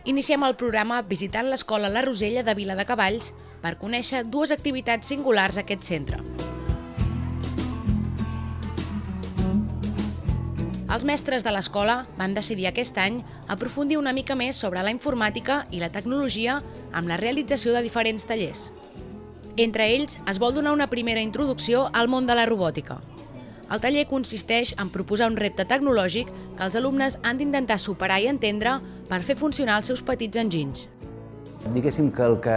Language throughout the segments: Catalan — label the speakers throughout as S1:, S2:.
S1: Iniciem el programa visitant l'escola La Rosella de Viladecavalls per conèixer dues activitats singulars a aquest centre. Els mestres de l'escola van decidir aquest any aprofundir una mica més sobre la informàtica i la tecnologia amb la realització de diferents tallers. Entre ells, es vol donar una primera introducció al món de la robòtica. El taller consisteix en proposar un repte tecnològic que els alumnes han d'intentar superar i entendre per fer funcionar els seus petits enginys.
S2: Diguéssim que el que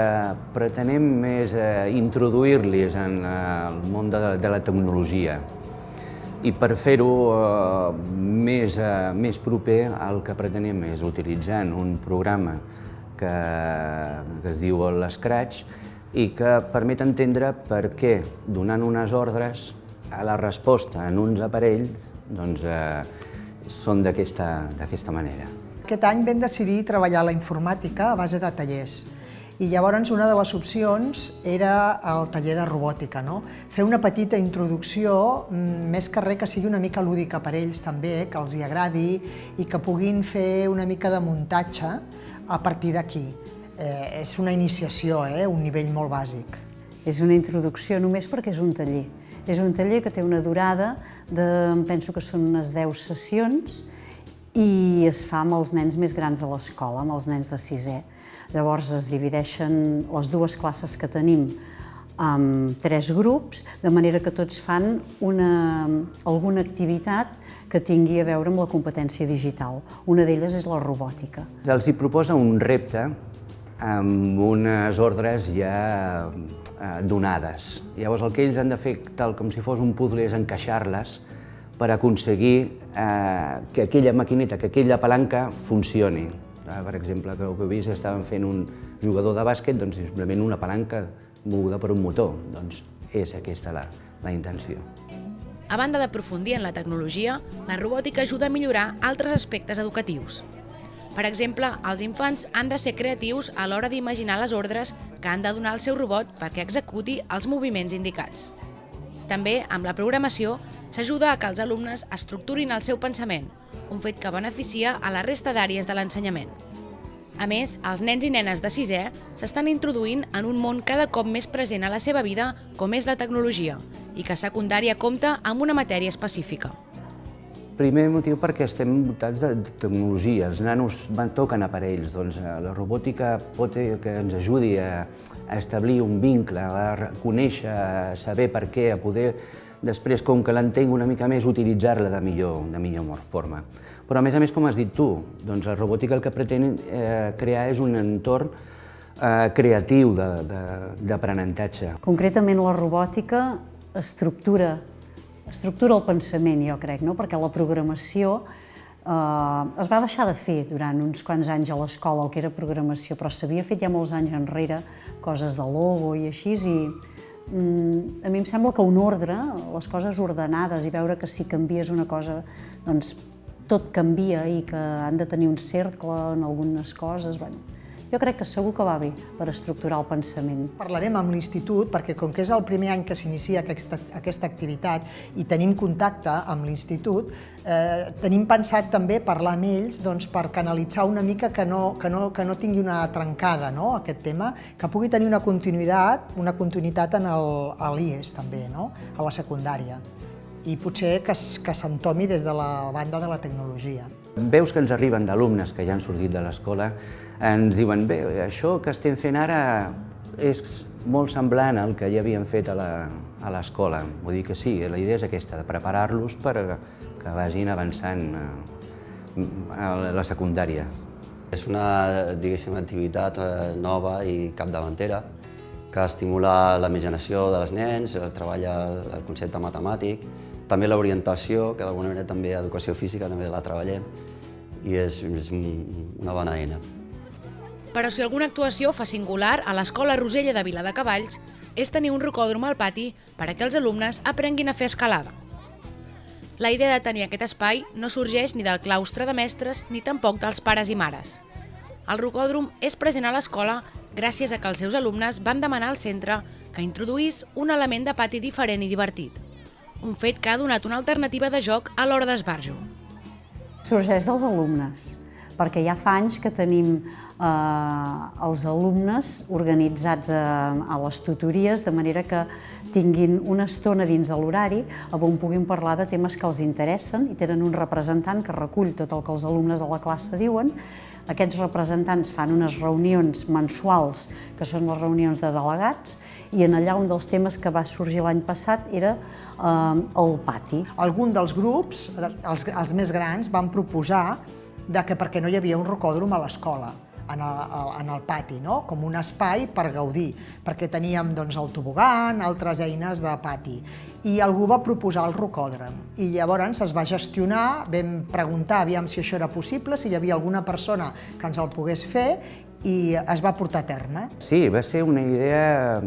S2: pretenem és introduir-los en el món de la tecnologia. I per fer-ho més proper, el que pretenem és utilitzant un programa que es diu l'Scratch i que permet entendre per què, donant unes ordres, la resposta en uns aparells són d'aquesta manera.
S3: Aquest any vam decidir treballar la informàtica a base de tallers. I llavors una de les opcions era el taller de robòtica, no? Fer una petita introducció, més que res que sigui una mica lúdica per ells també, que els hi agradi i que puguin fer una mica de muntatge a partir d'aquí. És una iniciació, un nivell molt bàsic.
S4: És una introducció només perquè és un taller. És un taller que té una durada em penso que són unes 10 sessions i es fa amb els nens més grans de l'escola, amb els nens de 6è. Llavors es divideixen les dues classes que tenim en 3 grups, de manera que tots fan alguna activitat que tingui a veure amb la competència digital. Una d'elles és la robòtica.
S2: Els hi proposa un repte amb unes ordres ja donades. Llavors el que ells han de fer, tal com si fos un puzzle, és encaixar-les per aconseguir que aquella maquineta, que aquella palanca funcioni. Per exemple, que heu vist, estaven fent un jugador de bàsquet, doncs simplement una palanca moguda per un motor. Doncs és aquesta la intenció.
S1: A banda d'aprofundir en la tecnologia, la robòtica ajuda a millorar altres aspectes educatius. Per exemple, els infants han de ser creatius a l'hora d'imaginar les ordres que han de donar al seu robot perquè executi els moviments indicats. També, amb la programació, s'ajuda a que els alumnes estructurin el seu pensament, un fet que beneficia a la resta d'àrees de l'ensenyament. A més, els nens i nenes de 6è s'estan introduint en un món cada cop més present a la seva vida, com és la tecnologia, i que a secundària compta amb una matèria específica.
S2: Primer motiu perquè estem dotats de tecnologia, els nanos toquen aparells, doncs la robòtica pot que ens ajudi a establir un vincle, a conèixer, a saber per què, a poder després, com que l'entenc una mica més, utilitzar-la de millor forma. Però a més, com has dit tu, doncs la robòtica el que pretén crear és un entorn creatiu d'aprenentatge.
S4: Concretament la robòtica estructura el pensament, jo crec, perquè la programació es va deixar de fer durant uns quants anys a l'escola, el que era programació, però s'havia fet ja molts anys enrere, coses de logo i així, i a mi em sembla que un ordre, les coses ordenades i veure que si canvies una cosa, doncs tot canvia i que han de tenir un cercle en algunes coses, jo crec que segur que va bé per estructurar el pensament.
S3: Parlarem amb l'institut, perquè com que és el primer any que s'inicia aquesta activitat i tenim contacte amb l'institut, tenim pensat també parlar amb ells per canalitzar una mica que no tingui una trencada aquest tema, que pugui tenir una continuïtat en l'IES també, a la secundària. I potser que s'entomi des de la banda de la tecnologia.
S2: Veus que ens arriben d'alumnes que ja han sortit de l'escola, ens diuen, bé, això que estem fent ara és molt semblant al que ja havíem fet a l'escola. Vull dir que sí, la idea és aquesta, de preparar-los perquè vagin avançant a la secundària.
S5: És una, diguéssim, activitat nova i capdavantera que estimula la imaginació dels nens, treballa el concepte matemàtic, també l'orientació, que d'alguna manera també educació física també la treballem, i és una bona eina.
S1: Però si alguna actuació fa singular a l'Escola Rosella de Viladecavalls és tenir un rocòdrom al pati per a que els alumnes aprenguin a fer escalada. La idea de tenir aquest espai no sorgeix ni del claustre de mestres ni tampoc dels pares i mares. El rocòdrom és present a l'escola gràcies a que els seus alumnes van demanar al centre que introduís un element de pati diferent i divertit. Un fet que ha donat una alternativa de joc a l'hora d'esbarjo.
S4: Sorgeix dels alumnes, perquè ja fa anys que tenim els alumnes organitzats a les tutories, de manera que tinguin una estona dins de l'horari on puguin parlar de temes que els interessen i tenen un representant que recull tot el que els alumnes de la classe diuen. Aquests representants fan unes reunions mensuals, que són les reunions de delegats, i en allà un dels temes que va sorgir l'any passat era el pati.
S3: Algun dels grups, els més grans, van proposar que perquè no hi havia un rocòdrom a l'escola, en el pati, com un espai per gaudir, perquè teníem el tobogan, altres eines de pati. I algú va proposar el rocòdrom. I llavors es va gestionar, vam preguntar aviam si això era possible, si hi havia alguna persona que ens el pogués fer, i es va portar a terme.
S2: Sí, va ser una idea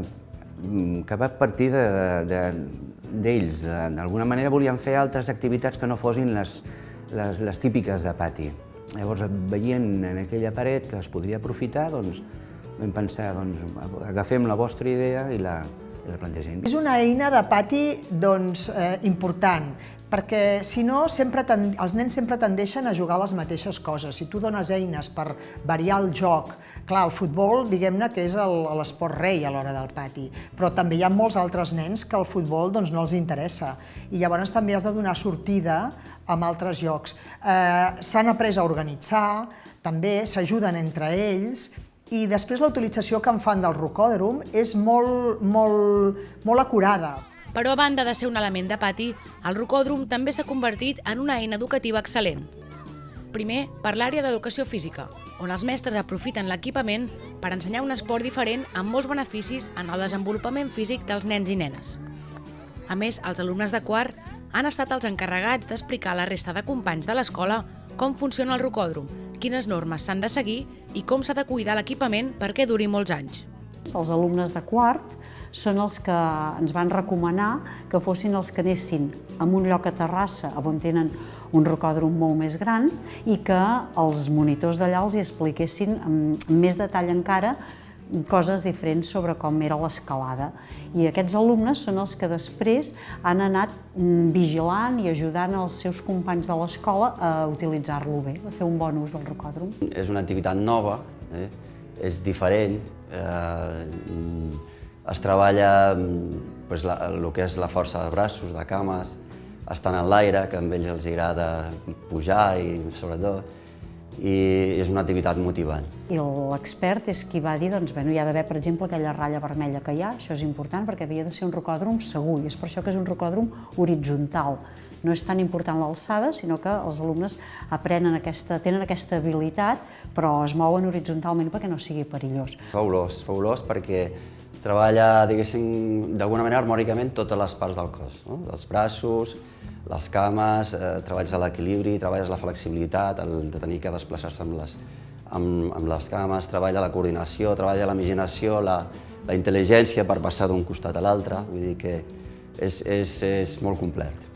S2: que va partir d'ells. D'alguna manera volien fer altres activitats que no fossin les típiques de pati. Llavors, veient en aquella paret que es podria aprofitar, vam pensar, agafem la vostra idea i la plantegem.
S3: És una eina de pati important, perquè si no, els nens sempre tendeixen a jugar les mateixes coses. Si tu dones eines per variar el joc, clar, el futbol, diguem-ne que és l'esport rei a l'hora del pati, però també hi ha molts altres nens que el futbol no els interessa, i llavors també has de donar sortida amb altres jocs. S'han après a organitzar, també s'ajuden entre ells, i després la utilització que en fan del rocòdrom és molt acurada.
S1: Però a banda de ser un element de pati, el rocòdrom també s'ha convertit en una eina educativa excel·lent. Primer, per l'àrea d'educació física, on els mestres aprofiten l'equipament per ensenyar un esport diferent amb molts beneficis en el desenvolupament físic dels nens i nenes. A més, els alumnes de quart han estat els encarregats d'explicar a la resta de companys de l'escola com funciona el rocòdrom, quines normes s'han de seguir i com s'ha de cuidar l'equipament perquè duri molts anys.
S4: Els alumnes de quart són els que ens van recomanar que fossin els que anessin a un lloc a Terrassa on tenen un rocòdrom molt més gran i que els monitors d'allà els hi expliquessin amb més detall encara coses diferents sobre com era l'escalada. I aquests alumnes són els que després han anat vigilant i ajudant els seus companys de l'escola a utilitzar-lo bé, a fer un bon ús del rocòdrom.
S5: És una activitat nova, és diferent, es treballa el que és la força de braços, de cames, estan en l'aire, que a ells els agrada pujar i sobretot, i és una activitat motivant.
S4: I l'expert és qui va dir, hi ha d'haver, per exemple, aquella ratlla vermella que hi ha, això és important perquè havia de ser un rocòdrom segur, i és per això que és un rocòdrom horitzontal. No és tan important l'alçada, sinó que els alumnes tenen aquesta habilitat, però es mouen horitzontalment perquè no sigui perillós.
S5: Fabulós perquè treballa, diguéssim, d'alguna manera harmònicament totes les parts del cos, els braços, les cames, treballes l'equilibri, treballes la flexibilitat, el de tenir que desplaçar-se amb les cames, treballa la coordinació, treballa la imaginació, la intel·ligència per passar d'un costat a l'altre, vull dir que és molt complet.